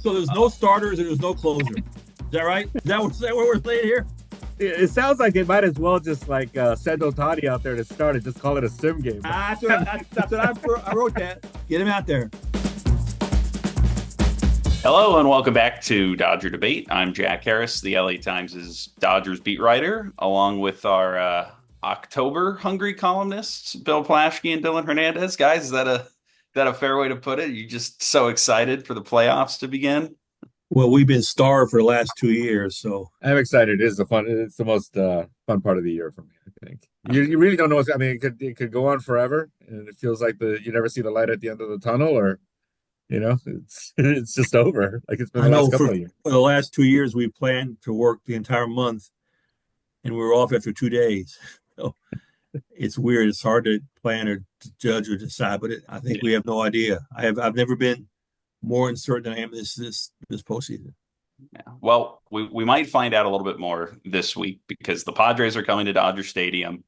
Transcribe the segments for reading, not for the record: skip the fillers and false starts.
So there's no starters and there's no closer. Is that right? Is that what we're saying here? It sounds like they might as well just like send Otani out there to start and just call it a sim game. I wrote that. Get him out there. Hello and welcome back to Dodger Debate. I'm Jack Harris, the LA Times' Dodgers beat writer, along with our October hungry columnists, Bill Plaschke and Dylan Hernández. Guys, is that a fair way to put it? You just so excited for the playoffs to begin? Well, we've been starved for the last 2 years, so I'm excited. It's the most fun part of the year for me, I think. You really don't know what's, I mean, it could go on forever, and it feels like you never see the light at the end of the tunnel, or it's just over. Like it's been I the know last couple for of years. the last 2 years we planned to work the entire month, and we were off after 2 days. So it's weird. It's hard to plan or to judge or decide, but I think we have no idea. I've never been more uncertain than I am this postseason. Yeah. Well, we might find out a little bit more this week because the Padres are coming to Dodger Stadium,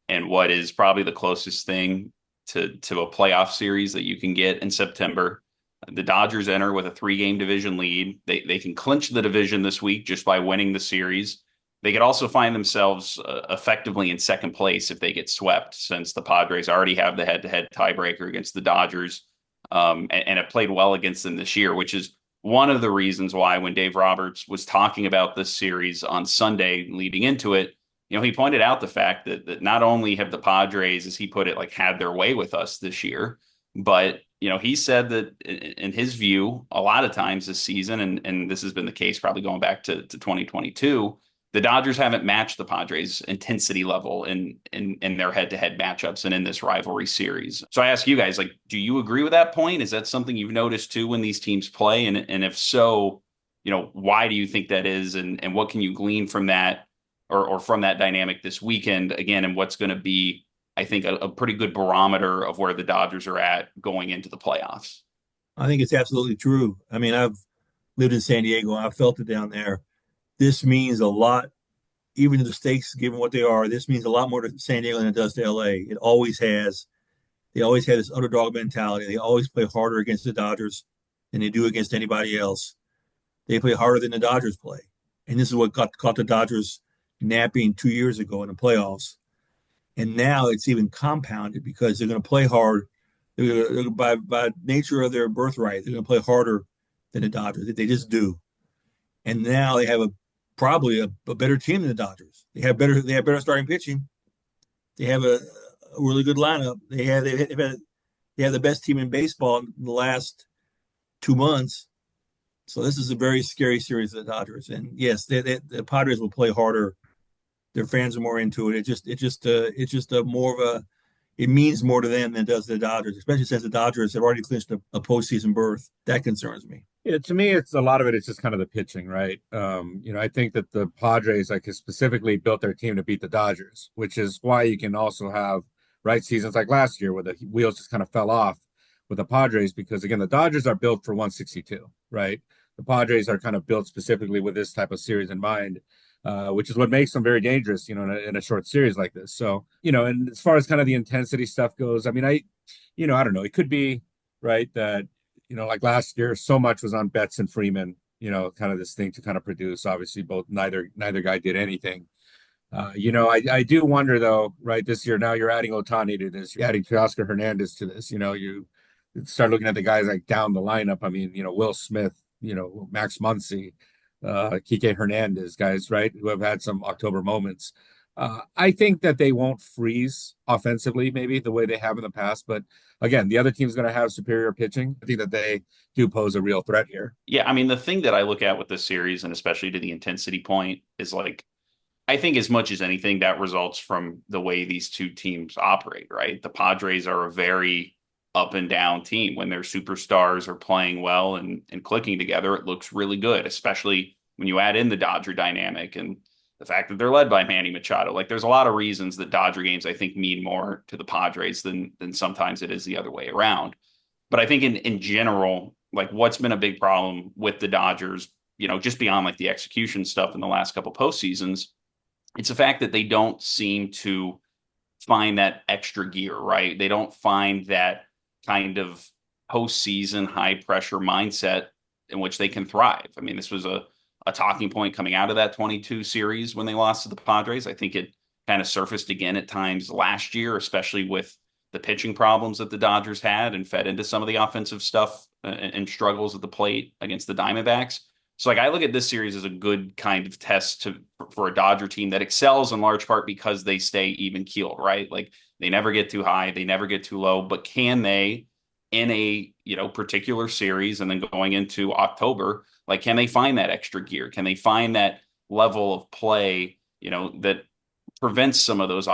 and what is probably the closest thing to a playoff series that you can get in September. The Dodgers enter with a 3-game division lead. They can clinch the division this week just by winning the series. They could also find themselves effectively in second place if they get swept, since the Padres already have the head-to-head tiebreaker against the Dodgers, and have played well against them this year, which is one of the reasons why when Dave Roberts was talking about this series on Sunday leading into it, he pointed out the fact that not only have the Padres, as he put it, like had their way with us this year, but he said that in his view, a lot of times this season, and this has been the case probably going back to 2022, the Dodgers haven't matched the Padres' intensity level in their head-to-head matchups and in this rivalry series. So I ask you guys, do you agree with that point? Is that something you've noticed too when these teams play? And if so, why do you think that is? And what can you glean from that or from that dynamic this weekend again? And what's going to be, I think, a pretty good barometer of where the Dodgers are at going into the playoffs. I think it's absolutely true. I mean, I've lived in San Diego. I felt it down there. This means a lot, even to the stakes, given what they are. This means a lot more to San Diego than it does to LA. It always has. They always have this underdog mentality. They always play harder against the Dodgers than they do against anybody else. They play harder than the Dodgers play. And this is what caught the Dodgers napping 2 years ago in the playoffs. And now it's even compounded because they're going to play hard. By nature of their birthright, they're going to play harder than the Dodgers. They just do. And now they have probably a better team than the Dodgers. They have better starting pitching. They have a really good lineup. They have the best team in baseball in the last 2 months. So this is a very scary series of the Dodgers. And yes, the Padres will play harder. Their fans are more into it. It means more to them than it does to the Dodgers, especially since the Dodgers have already clinched a postseason berth. That concerns me. Yeah, to me, it's a lot of it. It's just kind of the pitching, right? I think that the Padres specifically built their team to beat the Dodgers, which is why you can also have seasons like last year where the wheels just kind of fell off with the Padres, because again, the Dodgers are built for 162, right? The Padres are kind of built specifically with this type of series in mind, which is what makes them very dangerous, in a short series like this. So, and as far as kind of the intensity stuff goes, I mean, I don't know. It could be right that, like last year, so much was on Betts and Freeman, kind of this thing to kind of produce. Obviously, neither guy did anything. I do wonder though, right? This year, now you're adding Otani to this, you're adding Oscar Hernandez to this. You start looking at the guys like down the lineup. I mean, Will Smith, Max Muncy, Kike Hernandez, guys, right, who have had some October moments. I think that they won't freeze offensively, maybe the way they have in the past. But again, the other team's going to have superior pitching. I think that they do pose a real threat here. Yeah, I mean, the thing that I look at with this series, and especially to the intensity point, is I think as much as anything, that results from the way these two teams operate, right? The Padres are a very up and down team. When their superstars are playing well and clicking together, it looks really good, especially when you add in the Dodger dynamic and the fact that they're led by Manny Machado. There's a lot of reasons that Dodger games, I think, mean more to the Padres than sometimes it is the other way around. But I think in general, what's been a big problem with the Dodgers, just beyond the execution stuff in the last couple postseasons, it's the fact that they don't seem to find that extra gear, right? They don't find that kind of postseason high pressure mindset in which they can thrive. I mean, this was a talking point coming out of that 22 series when they lost to the Padres. I think it kind of surfaced again at times last year, especially with the pitching problems that the Dodgers had and fed into some of the offensive stuff and struggles at the plate against the Diamondbacks. So like I look at this series as a good kind of test for a Dodger team that excels in large part because they stay even keeled, right? Like they never get too high, they never get too low, but can they in a, particular series and then going into October, like can they find that extra gear? Can they find that level of play, that prevents some of those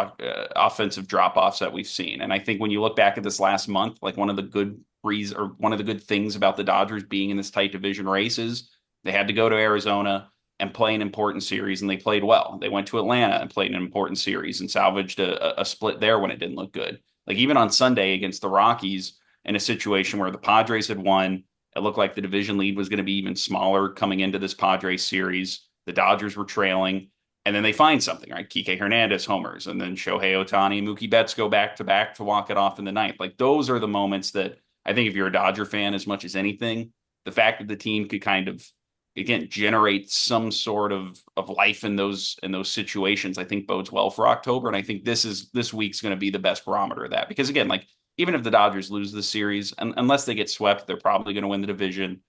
offensive drop-offs that we've seen? And I think when you look back at this last month, like one of the good things about the Dodgers being in this tight division race is they had to go to Arizona and play an important series, and they played well. They went to Atlanta and played an important series and salvaged a split there when it didn't look good. Like even on Sunday against the Rockies, in a situation where the Padres had won, it looked like the division lead was going to be even smaller coming into this Padres series. The Dodgers were trailing, and then they find something, right? Kike Hernández homers, and then Shohei Ohtani and Mookie Betts go back to walk it off in the ninth. Like those are the moments that I think if you're a Dodger fan, as much as anything, the fact that the team could kind of again generate some sort of life in those situations, I think bodes well for October. And I think this week's going to be the best barometer of that, because again, like even if the Dodgers lose the series, unless they get swept, they're probably going to win the division.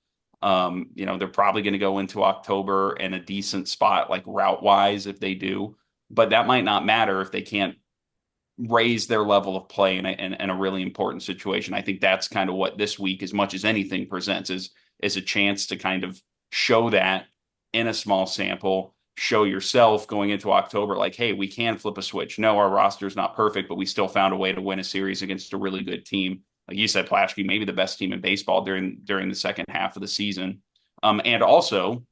They're probably going to go into October in a decent spot, like route wise, if they do. But that might not matter if they can't raise their level of play in a really important situation. I think that's kind of what this week, as much as anything, presents is a chance to kind of show that in a small sample, show yourself going into October, like, hey, we can flip a switch. No, our roster is not perfect, but we still found a way to win a series against a really good team. Like you said, Plaschke, maybe the best team in baseball during the second half of the season. And also,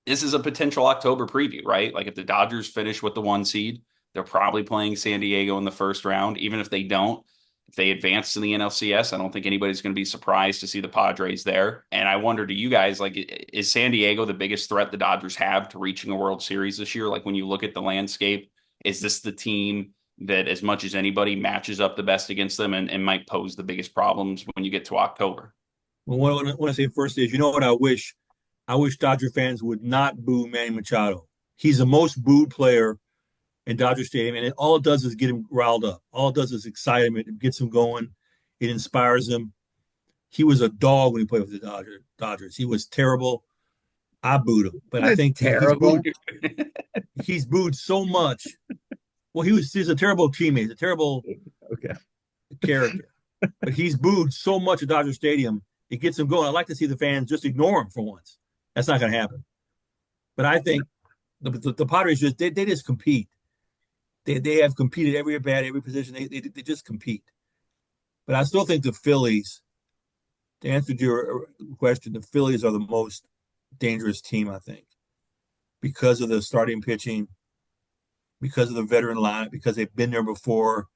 this is a potential October preview, right? Like if the Dodgers finish with the 1 seed, they're probably playing San Diego in the first round. Even if they don't, if they advance to the NLCS, I don't think anybody's going to be surprised to see the Padres there. And I wonder to you guys, like, is San Diego the biggest threat the Dodgers have to reaching a World Series this year? Like when you look at the landscape, is this the team that as much as anybody matches up the best against them and might pose the biggest problems when you get to October? Well, what I say first is, what I wish? I wish Dodger fans would not boo Manny Machado. He's the most booed player in Dodger Stadium, and all it does is get him riled up. All it does is excite him. It gets him going. It inspires him. He was a dog when he played with the Dodgers. He was terrible. I booed him, but I think terrible. He's booed so much. Well, he's a terrible teammate, a terrible character. But he's booed so much at Dodger Stadium, it gets him going. I'd like to see the fans just ignore him for once. That's not going to happen. But I think the Padres they just compete. They have competed every at bat, every position. They just compete. But I still think the Phillies, to answer your question, the Phillies are the most dangerous team, I think, because of the starting pitching, because of the veteran lineup, because they've been there before.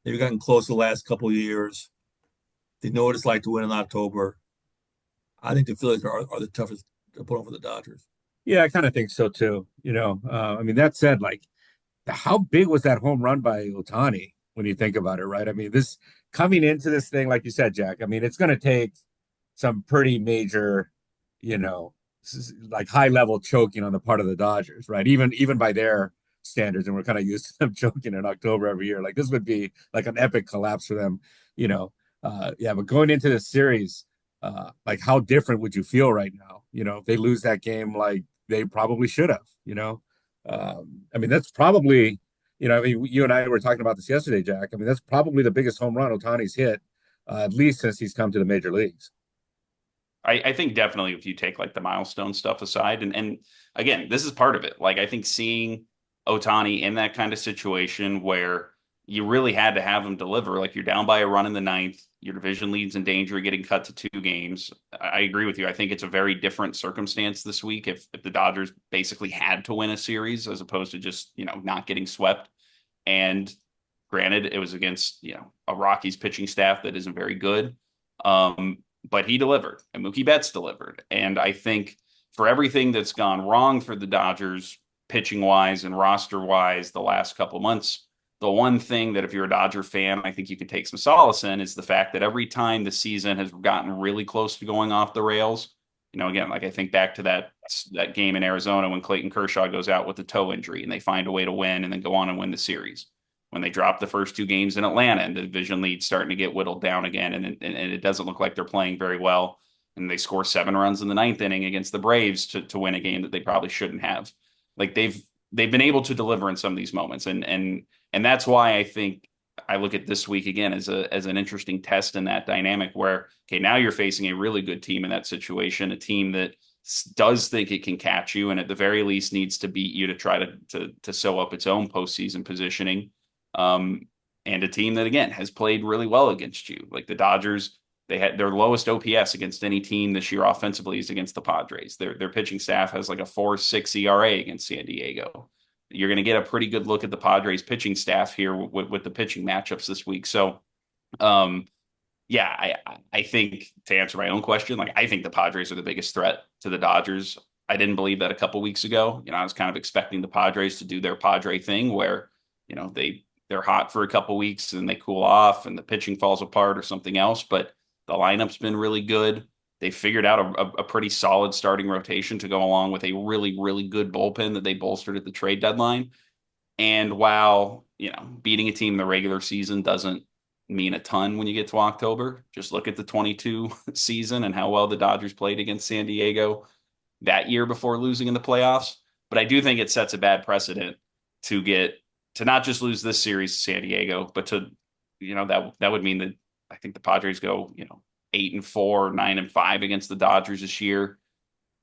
They've gotten close the last couple of years. They know what it's like to win in October. I think the Phillies are the toughest opponent for the Dodgers. Yeah, I kind of think so too. I mean, that said, like, how big was that home run by Ohtani when you think about it, right? I mean, this coming into this thing, like you said, Jack, I mean, it's going to take some pretty major, like high level choking on the part of the Dodgers, right? Even by their standards, and we're kind of used to them choking in October every year. Like this would be like an epic collapse for them, but going into this series, like how different would you feel right now? If they lose that game, like they probably should have, I mean, that's probably, you and I were talking about this yesterday, Jack. I mean, that's probably the biggest home run Ohtani's hit, at least since he's come to the major leagues. I think definitely if you take like the milestone stuff aside, and again, this is part of it. Like I think seeing Ohtani in that kind of situation where you really had to have him deliver, like you're down by a run in the ninth, your division lead's in danger of getting cut to 2 games. I agree with you. I think it's a very different circumstance this week if the Dodgers basically had to win a series as opposed to just, not getting swept. And granted, it was against, a Rockies pitching staff that isn't very good. But he delivered, and Mookie Betts delivered. And I think for everything that's gone wrong for the Dodgers pitching wise and roster wise the last couple months, the one thing that if you're a Dodger fan, I think you can take some solace in is the fact that every time the season has gotten really close to going off the rails, Again, like I think back to that game in Arizona when Clayton Kershaw goes out with a toe injury and they find a way to win and then go on and win the series. When they drop the first two games in Atlanta and the division lead's starting to get whittled down again, and it doesn't look like they're playing very well, and they score 7 runs in the ninth inning against the Braves to win a game that they probably shouldn't have. Like they've been able to deliver in some of these moments, and that's why I think I look at this week again as an interesting test in that dynamic where, okay, now you're facing a really good team in that situation, a team that does think it can catch you and at the very least needs to beat you to try to sew up its own postseason positioning. And a team that again has played really well against you. Like the Dodgers, they had their lowest OPS against any team this year offensively is against the Padres. Their pitching staff has like a 4.6 ERA against San Diego. You're going to get a pretty good look at the Padres pitching staff here with the pitching matchups this week. So, yeah, I think to answer my own question, like I think the Padres are the biggest threat to the Dodgers. I didn't believe that a couple weeks ago. I was kind of expecting the Padres to do their Padre thing where, they're hot for a couple weeks and they cool off and the pitching falls apart or something else. But the lineup's been really good. They figured out a pretty solid starting rotation to go along with a really, really good bullpen that they bolstered at the trade deadline. And while, beating a team in the regular season doesn't mean a ton when you get to October, just look at the 22 season and how well the Dodgers played against San Diego that year before losing in the playoffs. But I do think it sets a bad precedent to not just lose this series to San Diego, but to, that would mean that I think the Padres go, 8-4, 9-5 against the Dodgers this year.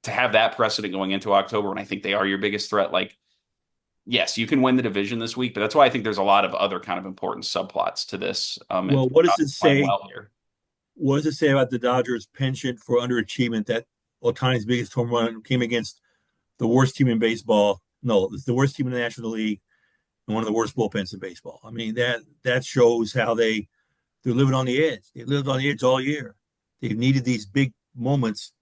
To have that precedent going into October, when I think they are your biggest threat, like, yes, you can win the division this week, but that's why I think there's a lot of other kind of important subplots to this. Well, what does it say? Well here. What does it say about the Dodgers' penchant for underachievement that Ohtani's biggest home run came against the worst team in baseball? No, it's the worst team in the National League and one of the worst bullpens in baseball. I mean, that shows how they're living on the edge. They lived on the edge all year. They've needed these big moments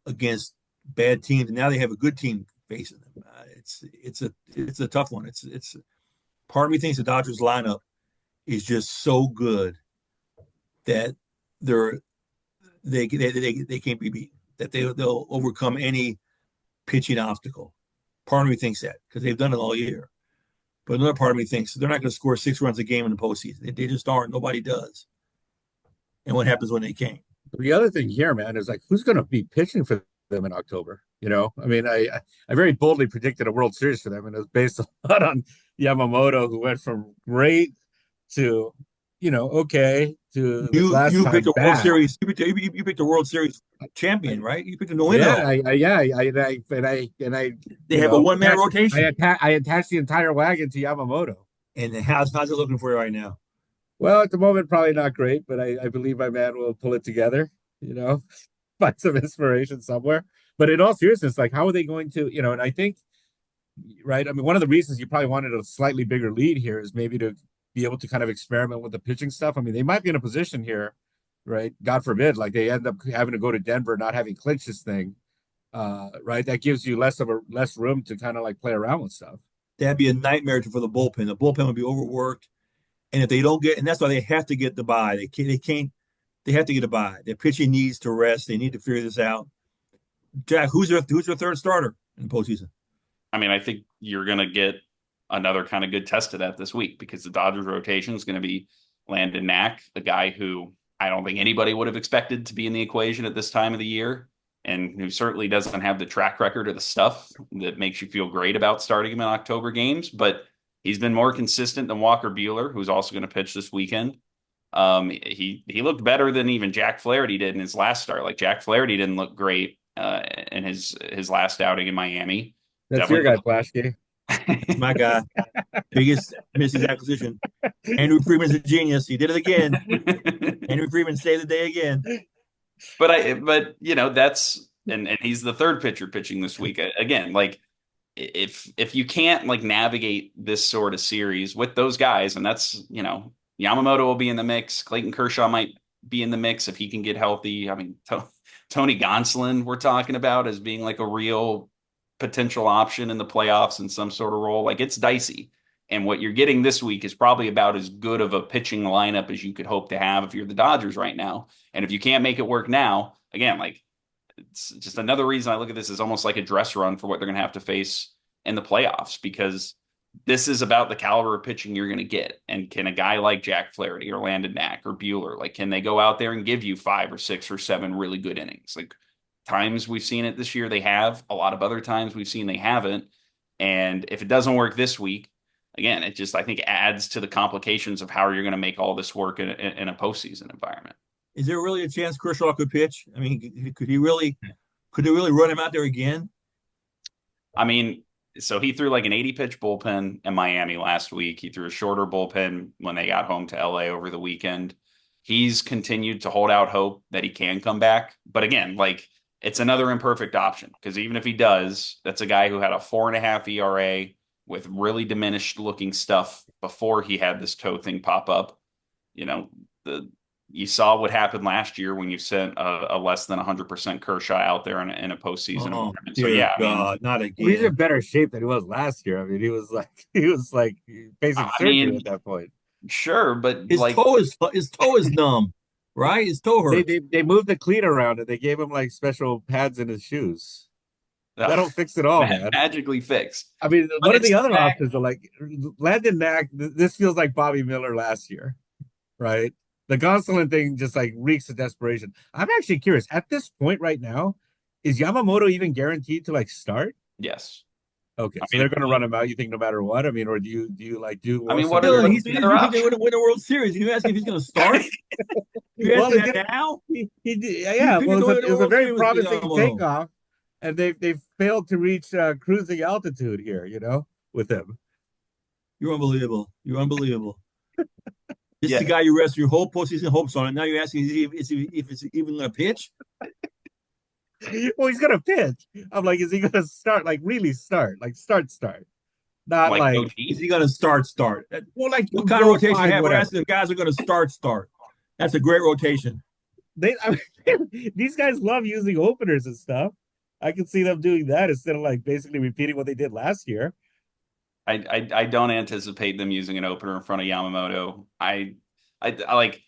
against bad teams, and now they have a good team facing them. It's a tough one. It's part of me thinks the Dodgers lineup is just so good that they can't be beaten. That they'll overcome any pitching obstacle. Part of me thinks that because they've done it all year. But another part of me thinks they're not going to score 6 runs a game in the postseason. They just aren't. Nobody does. And what happens when they can't? The other thing here, man, is like who's going to be pitching for them in October? I mean, I very boldly predicted a World Series for them, and it was based a lot on Yamamoto, who went from great to okay to you picked a World Series. You picked a World Series champion, right? You picked a winner. They have a one-man rotation. I attached the entire wagon to Yamamoto. And how's it looking for you right now? Well, at the moment, probably not great, but I believe my man will pull it together. Find some inspiration somewhere. But in all seriousness, like, how are they going to? And I think, right? I mean, one of the reasons you probably wanted a slightly bigger lead here is maybe to be able to kind of experiment with the pitching stuff. I mean, they might be in a position here, right? God forbid, like they end up having to go to Denver, not having clinched this thing, right? That gives you less room to kind of like play around with stuff. That'd be a nightmare for the bullpen. The bullpen would be overworked, and if they don't get, and that's why they have to get the bye. They can't. They have to get a bye. Their pitching needs to rest. They need to figure this out. Jack, who's their third starter in the postseason? I mean, I think you're going to get another kind of good test of that this week because the Dodgers rotation is going to be Landon Knack, the guy who I don't think anybody would have expected to be in the equation at this time of the year, and who certainly doesn't have the track record or the stuff that makes you feel great about starting him in October games. But he's been more consistent than Walker Buehler, who's also going to pitch this weekend. He looked better than even Jack Flaherty did in his last start. Like Jack Flaherty didn't look great in his last outing in Miami. That's your guy, Plaschke. My guy. Biggest missing acquisition. Andrew Friedman's a genius. He did it again. Andrew Friedman saved the day again. But that's and he's the third pitcher pitching this week. Again, like if you can't like navigate this sort of series with those guys, and that's Yamamoto will be in the mix. Clayton Kershaw might be in the mix if he can get healthy. I mean, Tony Gonsolin we're talking about as being like a real potential option in the playoffs in some sort of role. Like it's dicey. And what you're getting this week is probably about as good of a pitching lineup as you could hope to have if you're the Dodgers right now. And if you can't make it work now, again, like it's just another reason I look at this as almost like a dress run for what they're going to have to face in the playoffs, because this is about the caliber of pitching you're going to get. And can a guy like Jack Flaherty or Landon Knack or Bueller, like, can they go out there and give you 5 or 6 or 7 really good innings? Like, times we've seen it this year, they have. A lot of other times we've seen they haven't. And if it doesn't work this week, again, it just, I think, adds to the complications of how you're going to make all this work in a postseason environment. Is there really a chance Kershaw could pitch? I mean, could they really run him out there again? I mean, so he threw like an 80 pitch bullpen in Miami last week. He threw a shorter bullpen when they got home to LA over the weekend. He's continued to hold out hope that he can come back. But again, like, it's another imperfect option, because even if he does, that's a guy who had a 4.5 ERA with really diminished looking stuff before he had this toe thing pop up. You know, you saw what happened last year when you sent a less than 100% Kershaw out there in a postseason environment. So yeah, God, not Well, he's in again. better shape than he was last year. I mean, he was like facing surgery at that point. Sure, but His like, toe is numb, right? His toe They, hurts. they moved the cleat around and they gave him like special pads in his shoes. That'll fix it all, man. magically fixed. I mean, But one of it's the the other fact, options are like Landon Knack. This feels like Bobby Miller last year, right? The Gonsolin thing just like reeks of desperation. I'm actually curious at this point right now, is Yamamoto even guaranteed to like start? yes. Okay, I so mean, they're going to run him out. You think no matter what? I mean, or do you like do I more mean, what Dylan, are he the says other you think they're options? going to win the World Series. You ask if he's going to start? You well, asking it that did, now? he did, You yeah. think Well, they're going to win it the was a World very Series with promising Yamamoto? takeoff, and they've failed to reach cruising altitude here. With him. You're unbelievable. You're unbelievable. This is the Yeah, guy you rest your whole postseason hopes on, and now you're asking if it's even going to pitch? Well, he's gonna pitch. I'm like, is he gonna start? Like, really start? Like, start? Not like go like, Is deep. he going to start? well, like What kind of go rotation you five, have? We're whatever. asking if guys are going to start. That's a great rotation. I mean, these guys love using openers and stuff. I can see them doing that instead of like basically repeating what they did last year. I don't anticipate them using an opener in front of Yamamoto. I like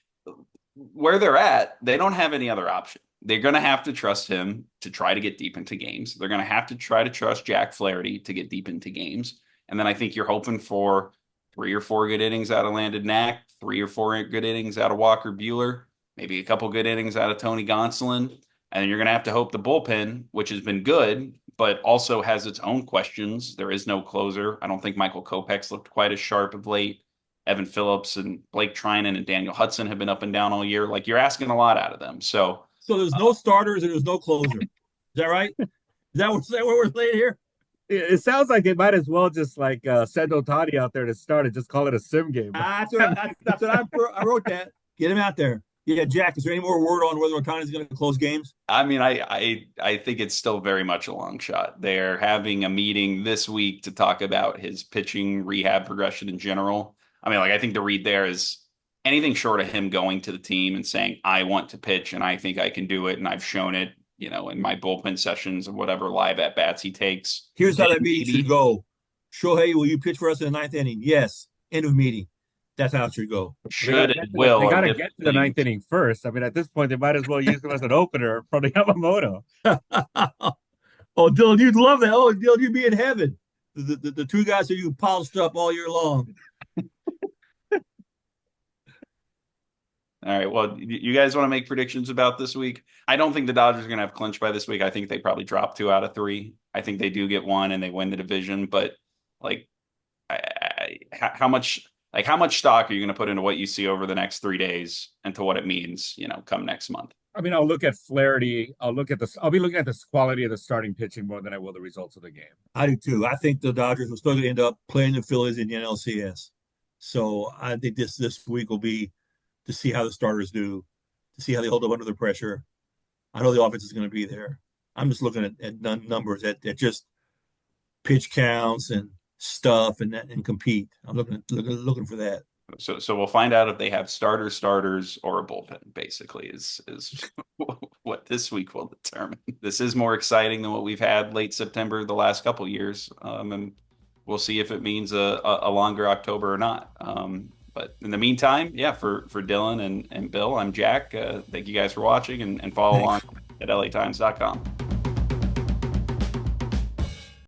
where they're at. They don't have any other option. They're going to have to trust him to try to get deep into games. They're going to have to try to trust Jack Flaherty to get deep into games. And then I think you're hoping for 3 or 4 good innings out of Landon Knack, 3 or 4 good innings out of Walker Bueller, maybe a couple good innings out of Tony Gonsolin. And then you're going to have to hope the bullpen, which has been good, but also has its own questions. There is no closer. I don't think Michael Kopech's looked quite as sharp of late. Evan Phillips and Blake Trinan and Daniel Hudson have been up and down all year. Like, you're asking a lot out of them. So So there's no starters and there's no closer. Is that right? Is that what we're saying here? It sounds like they might as well just like send Otani out there to start and just call it a sim game. That's what I wrote that. Get him out there. Yeah, Jack, is there any more word on whether Otani's going to close games? I mean, I think it's still very much a long shot. They're having a meeting this week to talk about his pitching rehab progression in general. I mean, like, I think the read there is anything short of him going to the team and saying, I want to pitch and I think I can do it. And I've shown it, in my bullpen sessions and whatever live at bats he takes. Here's how Then that meeting should maybe go. Shohei, will you pitch for us in the ninth inning? Yes. End of meeting. That's how it should go. They got should to and get to will they got are to different get to the ninth things. inning first. I mean, at this point, they might as well use him as an opener from the Yamamoto. Oh, Dylan, you'd love that. Oh, Dylan, you'd be in heaven. The 2 guys that you polished up all year long. All right. Well, you guys want to make predictions about this week? I don't think the Dodgers are going to have clinch by this week. I think they probably drop 2 out of 3. I think they do get 1 and they win the division. But like, how much stock are you going to put into what you see over the next 3 days and to what it means, come next month? I mean, I'll look at Flaherty. I'll be looking at the quality of the starting pitching more than I will the results of the game. I do too. I think the Dodgers will still going to end up playing the Phillies in the NLCS. So I think this week will be to see how the starters do, to see how they hold up under the pressure. I know the offense is going to be there. I'm just looking at numbers that just pitch counts and stuff and compete. I'm looking for that. So we'll find out if they have starters, or a bullpen. Basically, is what this week will determine. This is more exciting than what we've had late September the last couple years, and we'll see if it means a longer October or not. But in the meantime, yeah, for Dylan and Bill, I'm Jack. Thank you guys for watching and follow along at latimes.com.